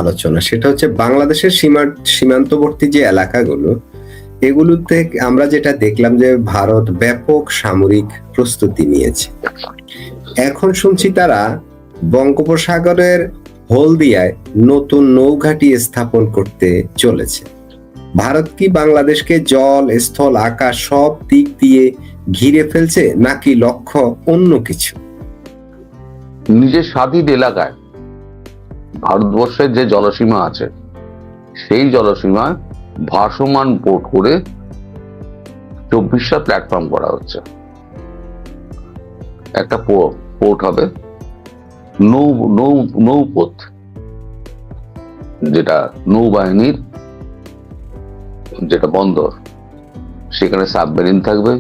আলোচনা, সেটা হচ্ছে বাংলাদেশের সীমান্তবর্তী যে এলাকাগুলো, এগুলোতে আমরা যেটা দেখলাম যে ভারত ব্যাপক সামরিক প্রস্তুতি নিয়েছে। এখন শুনছি তারা বঙ্গোপসাগরের হলদিয়ায় নতুন নৌঘাঁটি স্থাপন করতে চলেছে। ভারত কি বাংলাদেশকে জল, স্থল, আকাশ সব দিক দিয়ে ঘিরে ফেলছে, নাকি লক্ষ্য অন্য কিছু? নিজের স্বাধীন এলাকায় ভারতবর্ষের যে জলসীমা আছে সেই জলসীমায় ভাসমান পোর্ট করে 24টা প্ল্যাটফর্ম করা হচ্ছে। একটা পোর্ট হবে নৌপথ, যেটা নৌবাহিনীর যেটা বন্দর, সেখানে সাবমেরিন থাকবে,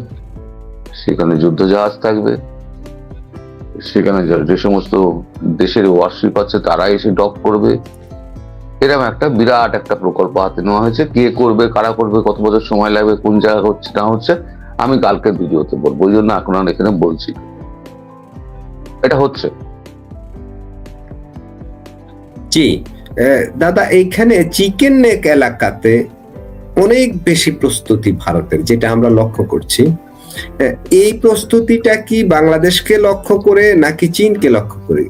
সেখানে যুদ্ধজাহাজ থাকবে, সেখানে যে সমস্ত দেশের ওয়ারশিপ আছে তারা এসে ডক করবে। এরকম একটা বিরাট একটা প্রকল্প হাতে নেওয়া হয়েছে। কে করবে, কারা করবে, কত বছর সময় লাগবে, কোন জায়গা হচ্ছে না হচ্ছে আমি কালকে ভিডিওতে বলবো, ওই জন্য এখন আর এখানে বলছি। এটা হচ্ছে। জি দাদা, এইখানে চিকেন নেক এলাকাতে অনেক বেশি প্রস্তুতি ভারতের, যেটা আমরা লক্ষ্য করছি। এই প্রস্তুতিটা কি বাংলাদেশকে লক্ষ্য করে নাকি চীনকে লক্ষ্য করে?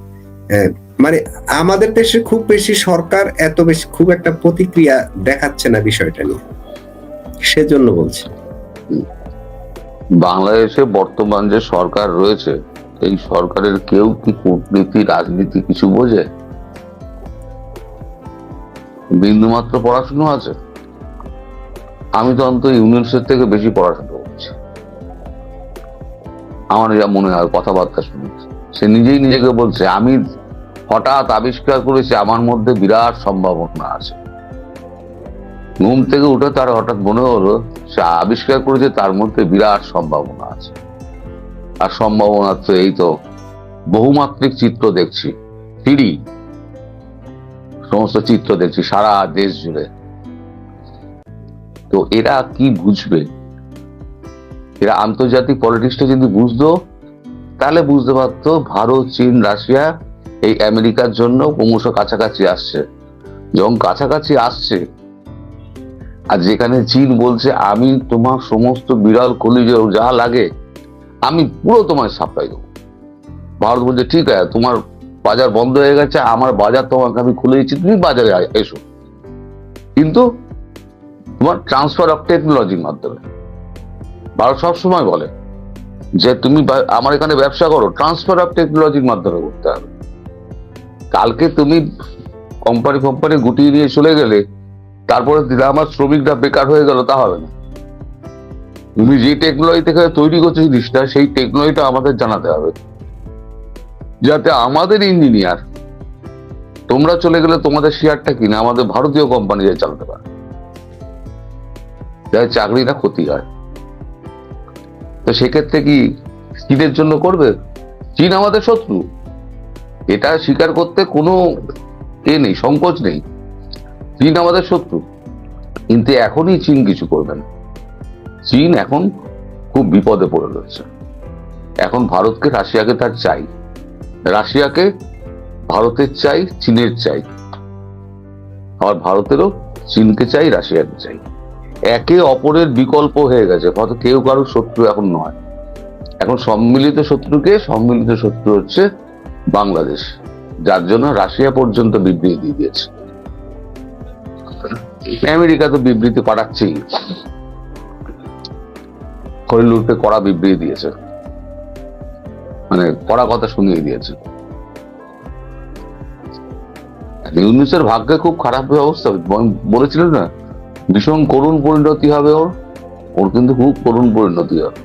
মানে আমাদের দেশে খুব বেশি সরকার এত বেশি খুব একটা প্রতিক্রিয়া দেখাচ্ছে না বিষয়টা নিয়ে, সেজন্য বলছি। বাংলাদেশে বর্তমান যে সরকার রয়েছে, এই সরকারের কেউ কি কূটনীতি, রাজনীতি কিছু বোঝে? বিন্দুমাত্র পড়াশুনো আছে? আমি তো অন্তত ইউনিভার্সিটি থেকে বেশি পড়াশোনা করছি, আমার যা মনে হয় কথাবার্তা শুনে। সে নিজেই নিজেকে বলছে আমি হঠাৎ আবিষ্কার করেছি আমার মধ্যে বিরাট সম্ভাবনা আছে। ঘুম থেকে উঠে তার হঠাৎ মনে হলো সে আবিষ্কার করেছে তার মধ্যে বিরাট সম্ভাবনা আছে। আর সম্ভাবনা তো এই তো বহুমাত্রিক চিত্র দেখছি, 3D সমস্ত চিত্র দেখছি সারা দেশ জুড়ে। তো এরা কি বুঝবে? এরা আন্তর্জাতিক পলিটিক্সটা যদি বুঝতো তাহলে বুঝতে পারতো ভারত, চীন, রাশিয়া এই আমেরিকার জন্য ক্রমশ কাছাকাছি আসছে। যখন কাছাকাছি আসছে, আর যেখানে চীন বলছে আমি তোমার সমস্ত বিরল খনিজ যা লাগে আমি পুরো তোমায় সাপ্লাই দেবো, ভারত বলছে ঠিক আছে, তোমার বাজার বন্ধ হয়ে গেছে, আমার বাজার তোমাকে আমি খুলে দিচ্ছি, তুমি বাজারে এসো, কিন্তু তোমার ট্রান্সফার অফ টেকনোলজির মাধ্যমে। ভারত সবসময় বলে যে তুমি আমার এখানে ব্যবসা করো, ট্রান্সফার অফ টেকনোলজির মাধ্যমে করতে হবে। কালকে তুমি কোম্পানি গুটিয়ে নিয়ে চলে গেলে, তারপরে আমার শ্রমিকরা বেকার হয়ে গেল, তা হবে না। তুমি যে টেকনোলজি থেকে তৈরি করছো জিনিসটা, সেই টেকনোলজিটা আমাদের জানাতে হবে, যাতে আমাদের ইঞ্জিনিয়ার তোমরা চলে গেলে তোমাদের শেয়ারটা কিনে আমাদের ভারতীয় কোম্পানি চালাতে পারে, যাতে চাকরিটা ক্ষতি হয়। তো সেক্ষেত্রে কি চীনের জন্য করবে? চীন আমাদের শত্রু, এটা স্বীকার করতে কোনো নেই, সংকোচ নেই। চীন আমাদের শত্রু, কিন্তু এখনই চীন কিছু করবে না। চীন এখন খুব বিপদে পড়ে রয়েছে। এখন ভারতকে, রাশিয়াকে তার চাই, রাশিয়াকে ভারতের চাই, চীনের চাই, আবার ভারতেরও চীনকে চাই, রাশিয়াকে চাই। একে অপরের বিকল্প হয়ে গেছে, হয়তো কেউ কারোর শত্রু এখন নয়। এখন সম্মিলিত শত্রুকে, সম্মিলিত শত্রু হচ্ছে বাংলাদেশ, যার জন্য রাশিয়া পর্যন্ত বিবৃতি দিয়ে দিয়েছে। আমেরিকা তো বিবৃতি পাঠাচ্ছেই, খলিলুরকে কড়া বিবৃতি দিয়েছে, মানে কড়া কথা শুনিয়ে দিয়েছে। ইউনুসের ভাগ্যে খুব খারাপ অবস্থা, বলেছিলেন না ভীষণ করুণ পরিণতি হবে ওর কিন্তু খুব করুণ পরিণতি হবে।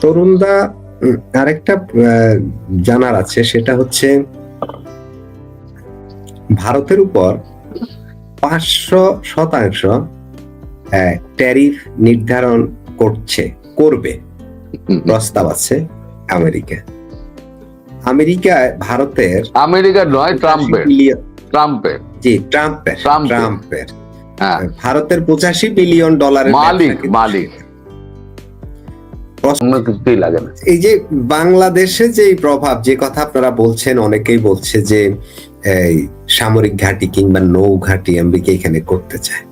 তরুণদা, আরেকটা জানার আছে, সেটা হচ্ছে ভারতের উপর 500% ট্যারিফ নির্ধারণ করবে প্রস্তাব আছে আমেরিকায় ভারতের, আমেরিকা নয়, ট্রাম্পের জি ট্রাম্পের ভারতের $85 বিলিয়ন মালিক। অন্য কিছুতেই লাগে না। এই যে বাংলাদেশে যে প্রভাব, যে কথা আপনারা বলছেন, অনেকেই বলছে যে এই সামরিক ঘাঁটি কিংবা নৌ ঘাঁটি আমেরিকা এখানে করতে চায়।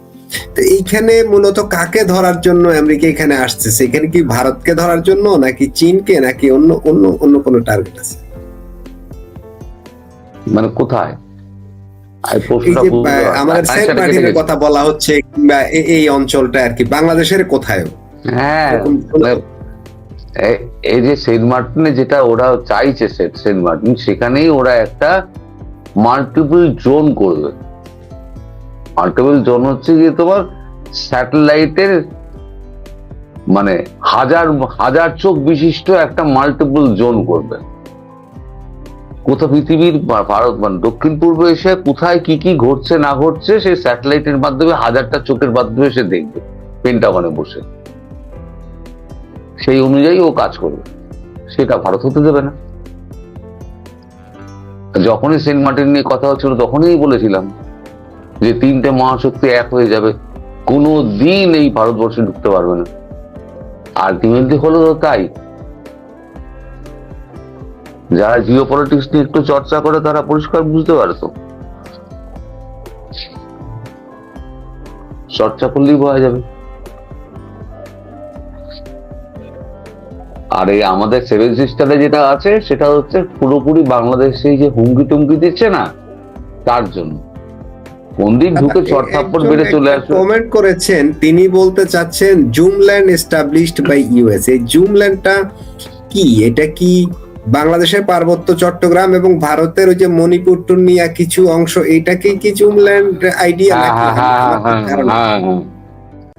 তো এইখানে মূলত কাকে ধরার জন্য আমেরিকা এখানে আসছে? এখানে কি ভারতকে ধরার জন্য, নাকি চীনকে, নাকি অন্য অন্য অন্য কোনো টার্গেট আছে? মানে কোথায় এই যে আমাদের সেন্ট মার্টিনের কথা বলা হচ্ছে, কিংবা এই অঞ্চলটা আর কি, বাংলাদেশের কোথায়? হ্যাঁ, এই যে সেন্ট মার্টিনে যেটা ওরা চাইছে, সেন্ট মার্টিন, সেখানেই ওরা একটা মাল্টিপল জোন করবে। মাল্টিপল জোন হচ্ছে যে তোমার স্যাটেলাইটের মানে হাজার হাজার চোখ বিশিষ্ট একটা মাল্টিপল জোন করবে। কোথাও পৃথিবীর ভারত মানে দক্ষিণ পূর্ব এশিয়ায় কোথায় কি কি ঘটছে না ঘটছে, সেই স্যাটেলাইটের মাধ্যমে হাজারটা চোখের মাধ্যমে সে দেখবে, পেন্টাগনে বসে। সেই অনুযায়ী ও কাজ করবে, সেটা ভারত হতে দেবে না। যখনই সেন্ট মার্টিন নিয়ে কথা হচ্ছিল তখনই বলেছিলাম যে 3টে মহাশক্তি এক হয়ে যাবে, কোনো দিন এই ভারতবর্ষে ঢুকতে পারবে না। আলটিমেটলি হলো তো তাই। যারা জিও পলিটিক্স নিয়ে একটু চর্চা করে তারা পরিষ্কার বুঝতে পারে, তো চর্চা করলেই বোঝা যাবে। আর এই আমাদের সেভেন সিস্টারে যেটা আছে সেটা হচ্ছে পুরোপুরি বাংলাদেশে যে হুমকি টুমকি দিচ্ছে না, তার জন্য কোন দিন ঢুকে চড়থাপ্পড় বেড়ে চলে আসবে। কমেন্ট করেছেন, তিনি বলতে চাচ্ছেন জুমল্যান্ড এস্টাবলিশড বাই ইউএস। এই জুমল্যান্ডটা কি? এটা কি বাংলাদেশের পার্বত্য চট্টগ্রাম এবং ভারতের ওই যে মণিপুর টুনিয়া কিছু অংশ, এইটাকে কি জুমল্যান্ড আইডিয়া?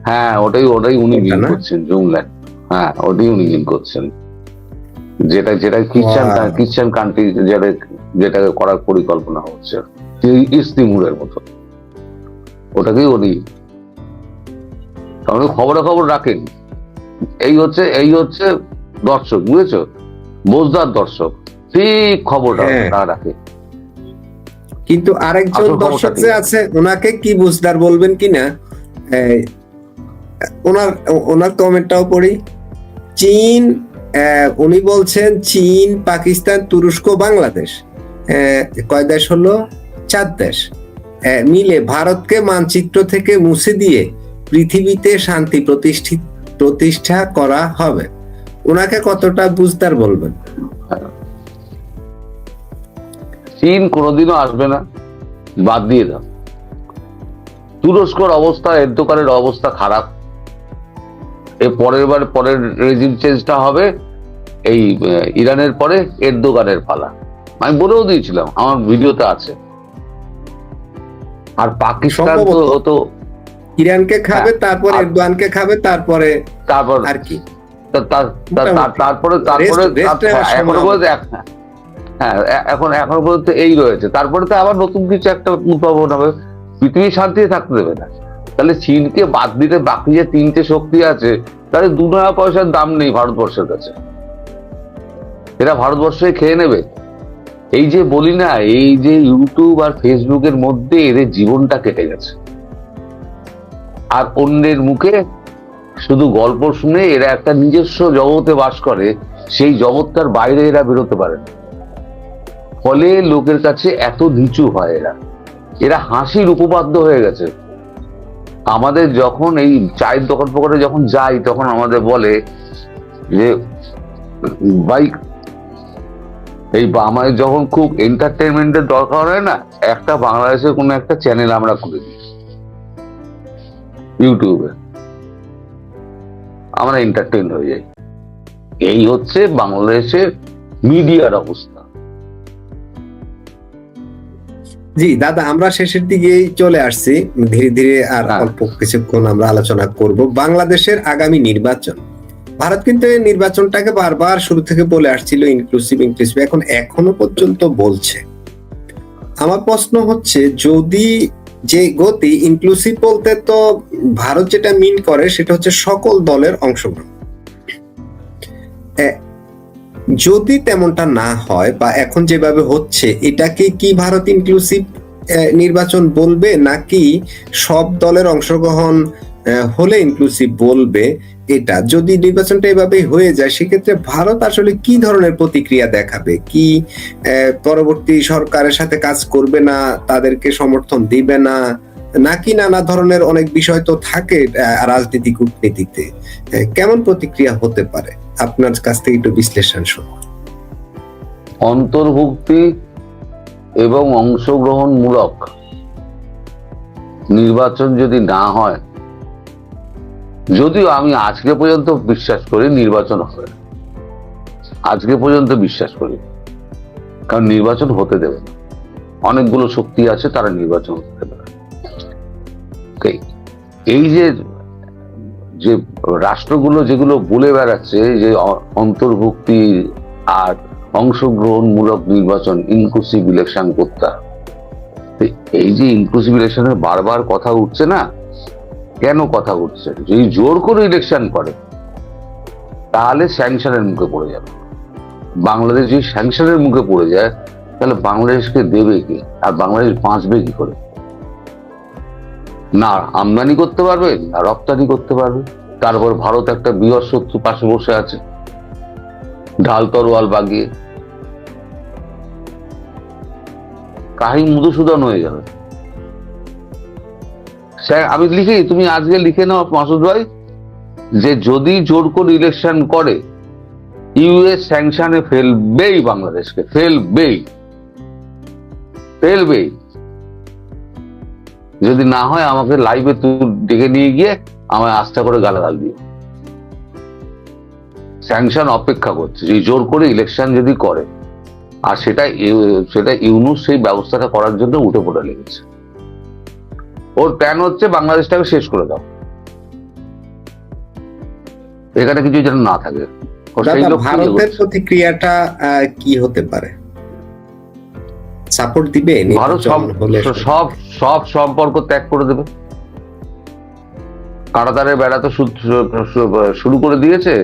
হ্যাঁ, ওটাই উনি লিঙ্ক করছেন, জুমল্যান্ড। হ্যাঁ, ওটাই উনি লিঙ্ক করছেন, যেটা খ্রিস্টান কান্ট্রি যেটাকে করার পরিকল্পনা হচ্ছে, ইস্তিমুরের মতো, ওটাকেই উনি খবর রাখেন। এই হচ্ছে দর্শক, বুঝেছো, বোঝদার দর্শক, ঠিক খবরটা না রাখে। কিন্তু আরেকজন দর্শক যে আছে, ওনাকে কি বুঝদার বলবেন কিনা, ওনার কমেন্টটাও পড়ি। চীন, উনি বলছেন চীন, পাকিস্তান, তুরস্ক, বাংলাদেশ, কয় দেশ হলো? 4 দেশ মিলে ভারতকে মানচিত্র থেকে মুছে দিয়ে পৃথিবীতে শান্তি প্রতিষ্ঠা করা হবে। ওনাকে কতটা বুঝদার বলবেন? চীন কোনোদিনও আসবে না, বাদ দিয়ে দাও। তুরস্কর অবস্থা, এরদোগানের অবস্থা খারাপ। এই পরের রেজিম চেঞ্জটা হবে এই ইরানের পরে এরদোগানের পালা, আমি বলেও দিয়েছিলাম, আমার ভিডিওতে আছে। আর পাকিস্তান তো ইরানকে খাবে, তারপর এরদোয়ানকে খাবে, তারপর আর কি, তারপরে এখন পর্যন্ত এই রয়েছে। তারপরে তো আবার নতুন কিছু একটা উদ্ভাবন হবে, পৃথিবী শান্তিতে থাকতে দেবে না। তাহলে চীনকে বাদ দিলে বাকি যে 3টে শক্তি আছে, তাহলে 2 টাকা পয়সার দাম নেই ভারতবর্ষের কাছে, এরা ভারতবর্ষে খেয়ে নেবে। এই যে বলি না, এই যে ইউটিউব আর ফেসবুকের মধ্যে এদের জীবনটা কেটে গেছে, আর অন্যের মুখে শুধু গল্প শুনে এরা একটা নিজস্ব জগতে বাস করে, সেই জগৎটার বাইরে এরা বেরোতে পারে না। ফলে লোকের কাছে এত নিচু হয় এরা হাসির উপপাদ্য হয়ে গেছে। আমাদের যখন এই চায়ের দোকান ফোকানে যখন যাই, তখন আমাদের বলে যে ভাই, এই আমাদের যখন খুব এন্টারটেনমেন্টের দরকার হয় না, একটা বাংলাদেশের কোনো একটা চ্যানেল আমরা খুলে দিই ইউটিউবে, আমরা এন্টারটেইন হয়ে যাই। এই হচ্ছে বাংলাদেশের মিডিয়ার অবস্থা। জি দাদা, আমরা শেষের দিকে চলে আসছি ধীরে ধীরে, আর অল্প কিছুক্ষণ আমরা আলোচনা করব বাংলাদেশের আগামী নির্বাচন। ভারত কিন্তু এই নির্বাচনটাকে বারবার শুরু থেকে বলে আসছিল ইনক্লুসিভ, এখন এখনো পর্যন্ত বলছে। আমার প্রশ্ন হচ্ছে, যদি যে গতি ইনক্লুসিভ বলতে তো ভারত যেটা মিন করে সেটা হচ্ছে সকল দলের অংশগ্রহণ, যদি তেমনটা না হয় বা এখন যেভাবে হচ্ছে, এটাকে কি ভারত ইনক্লুসিভ নির্বাচন বলবে, নাকি সব দলের অংশগ্রহণ হলে ইনক্লুসিভ বলবে? এটা যদি নির্বাচনটা এভাবেই হয়ে যায়, সেক্ষেত্রে ভারত আসলে কি ধরনের প্রতিক্রিয়া দেখাবে? কি পরবর্তী সরকারের সাথে কাজ করবে না, তাদেরকে সমর্থন দিবে না, নাকি নানা ধরনের অনেক বিষয় তো থাকে রাজনীতি কূটনীতিতে, কেমন প্রতিক্রিয়া হতে পারে? আপনার কাছ থেকে একটু বিশ্লেষণ শুনুন। অন্তর্ভুক্তি এবং অংশগ্রহণমূলক নির্বাচন যদি না হয়, যদিও আমি আজকে পর্যন্ত বিশ্বাস করি নির্বাচন হবে না, আজকে পর্যন্ত বিশ্বাস করি, কারণ নির্বাচন হতে দেবে না। অনেকগুলো শক্তি আছে, তারা নির্বাচন হতে দেবে না। এই যে যে রাষ্ট্রগুলো যেগুলো বলে বেড়াচ্ছে যে অন্তর্ভুক্তি আর অংশগ্রহণমূলক নির্বাচন, ইনক্লুসিভ ইলেকশন করতে হবে, এই যে ইনক্লুসিভ ইলেকশনের বারবার কথা উঠছে না, কেন কথা উঠছে? যদি জোর করে ইলেকশন করে তাহলে স্যাংশনের মুখে পড়ে যাবে। বাংলাদেশ যদি স্যাংশনের মুখে পড়ে যায় তাহলে বাংলাদেশকে দেবে কি, আর বাংলাদেশ বাঁচবে কি করে? না আমদানি করতে পারবে, না রপ্তানি করতে পারবে। তারপর ভারত একটা বৃহৎ শত্রু পাশে বসে আছে, ঢাল তরোয়াল বাগিয়ে কাহিনী মধুসূদন হয়ে যাবে। আমি লিখি, তুমি আজকে লিখে নাও মাসুদ ভাই, যে যদি জোর করে ইলেকশন করে ইউএস স্যাংশনে ফেলবেই, বাংলাদেশকে ফেলবেই। যদি না হয় আমাকে লাইভে ডেকে নিয়ে গিয়ে আমায় আস্থা করে গালাগাল দিয়ে। স্যাংশন অপেক্ষা করছে, যে জোর করে ইলেকশন যদি করে, আর সেটা ইউনূস সেই ব্যবস্থাটা করার জন্য উঠে পড়ে লেগেছে। ওর প্ল্যান হচ্ছে বাংলাদেশটাকে শেষ করে দাও, এখানে কিছু যেন না থাকে। ভারতের প্রতিক্রিয়াটা কি হতে পারে? সাপোর্ট দিবে? ভারত সব সম্পর্ক ত্যাগ করে দেবে। কাঁটাতারের বেড়া তো শুরু করে দিয়েছে,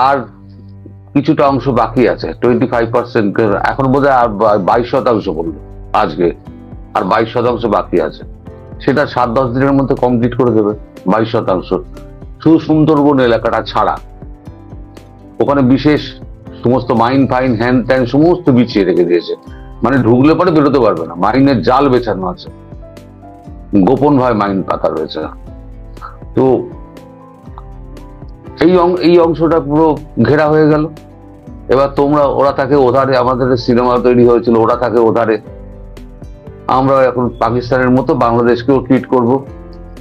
আর কিছুটা অংশ বাকি আছে, 25%, এখন বোধহয় আর 22% বললো আজকে, আর 22% বাকি আছে। সেটা 7-10 দিনের মধ্যে কমপ্লিট করে দেবে 22%, শুধু সুন্দরবন এলাকাটা ছাড়া। ওখানে বিশেষ সমস্ত মাইন ফাইন হ্যান ত্যান সমস্ত বিছিয়ে রেখে দিয়েছে, মানে ঢুকলে পরে বেরোতে পারবে না। মাইনের জাল বেছানো আছে, গোপন ভাবে মাইন পাতা রয়েছে। তো এই অংশটা পুরো ঘেরা হয়ে গেল। এবার ওরা থাকে ওধারে, আমাদের সিনেমা তৈরি হয়েছিল, ওরা থাকে ওধারে। আমরা এখন পাকিস্তানের মতো বাংলাদেশকেও ট্রিট করব।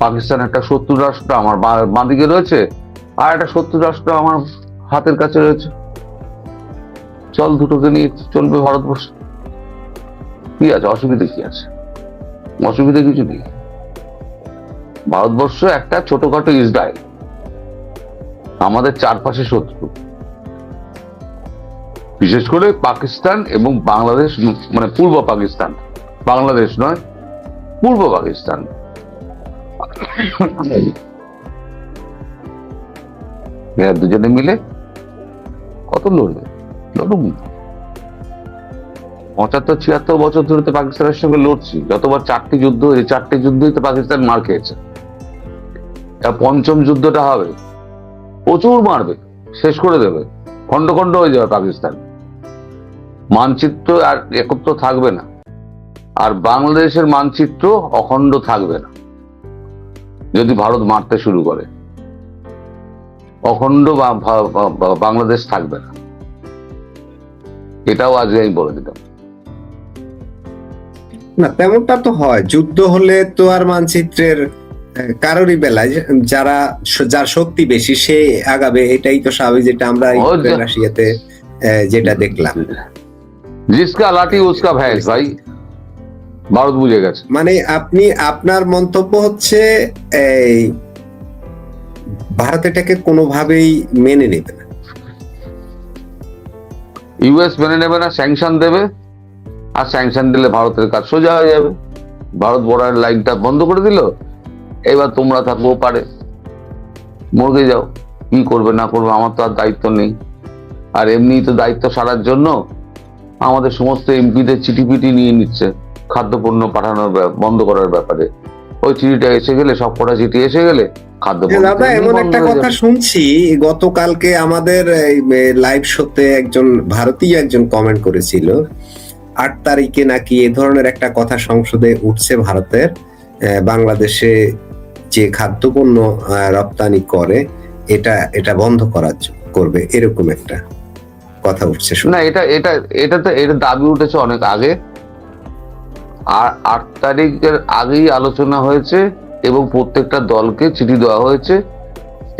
পাকিস্তান একটা শত্রু রাষ্ট্র আমার বাঁদিকে রয়েছে, আর একটা শত্রু রাষ্ট্র আমার হাতের কাছে রয়েছে। চল, দুটোকে নিয়ে চলবে ভারতবর্ষ। কি আছে, অসুবিধা কি আছে? অসুবিধা কিছু নেই। ভারতবর্ষ একটা ছোটখাটো ইসরায়েল, আমাদের চারপাশে শত্রু, বিশেষ করে পাকিস্তান এবং বাংলাদেশ, মানে পূর্ব পাকিস্তান, বাংলাদেশ নয়, পূর্ব পাকিস্তান। এরা দুজনে মিলে কত লড়বে? লড়ুক। 75-76 বছর ধরে তো পাকিস্তানের সঙ্গে লড়ছি, যতবার 4টি যুদ্ধ হয়েছে, 4টি যুদ্ধই তো পাকিস্তান মার খেয়েছে। পঞ্চম যুদ্ধটা হবে, প্রচুর মারবে, শেষ করে দেবে, খন্ড খন্ড হয়ে যাবে পাকিস্তান। মানচিত্র আর একত্র থাকবে না, আর বাংলাদেশের মানচিত্র অখণ্ড থাকবে না। যদি ভারত মারতে শুরু করে, অখণ্ড বাংলাদেশ থাকবে না। এটাও আজকে আমি বলে দিলাম। না, তেমনটা তো হয়। যুদ্ধ হলে তো আর মানচিত্রের কারোরই বেলায় যার শক্তি বেশি সে আগাবে, এটাই তো স্বাভাবিক, যেটা আমরা রাশিয়াতে যেটা দেখলাম। জিসকা লাঠি উসকা ভ্যাস, ভাই ভারত বুঝে গেছে। মানে আপনার মন্তব্য হচ্ছে এই ভারত এটাকে কোনোভাবেই মেনে নেবে না, ইউএস মেনে নেবে না, স্যাংশন দেবে, আর স্যাংশন দিলে ভারতের কাজ সোজা হয়ে যাবে। ভারত বর্ডার লাইনটা বন্ধ করে দিল, এবার তোমরা থাকবো পারে, মরে যাও, কি করবে না করবে আমার তো আর দায়িত্ব নেই। আর এমনি তো দায়িত্ব সারার জন্য আমাদের সমস্ত এমপিদের চিঠিপিটি নিয়ে নিচ্ছে খাদ্যপণ্য পাঠানোর বন্ধ করার ব্যাপারে। ওই চিঠিটা এসে গেলে, সব কটা চিঠি এসে গেলে খাদ্য দাদা এমন বন্ধ একটা হয়ে কথা যাবে। শুনছি, গতকালকে আমাদের লাইভ শোতে একজন ভারতীয় একজন কমেন্ট করেছিল 8 তারিখে নাকি এ ধরনের একটা কথা সংসদে উঠছে ভারতের, বাংলাদেশে যে খাদ্যপণ্য রপ্তানি করে এটা এটা বন্ধ করবে, এরকম একটা কথা উঠছে না, এটা দাবি উঠেছে অনেক আগে, আর 8 তারিখের আগেই আলোচনা হয়েছে এবং প্রত্যেকটা দলকে চিঠি দেওয়া হয়েছে।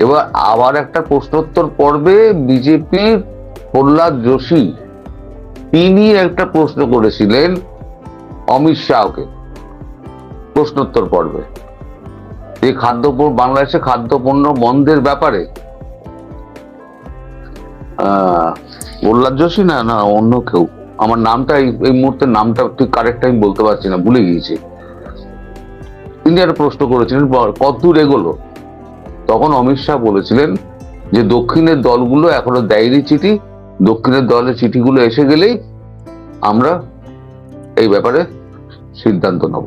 এবার আবার একটা প্রশ্নোত্তর পর্বে বিজেপির প্রহ্লাদ যোশী তিনি একটা প্রশ্ন করেছিলেন অমিত শাহকে প্রশ্নোত্তর পর্বে, এই বাংলাদেশে খাদ্যপণ্য বন্ধের ব্যাপারে। প্রহ্লাদ যোশী না, না অন্য কেউ, আমার নামটা এই মুহূর্তে নামটা ঠিক কারেক্ট আমি বলতে পারছি না, ভুলে গিয়েছি। তিনি একটা প্রশ্ন করেছিলেন কতদূর এগোলো, তখন অমিত শাহ বলেছিলেন যে দক্ষিণের দলগুলো এখনো দেয়নি চিঠি, দক্ষিণের দলের চিঠিগুলো এসে গেলেই আমরা এই ব্যাপারে সিদ্ধান্ত নেব।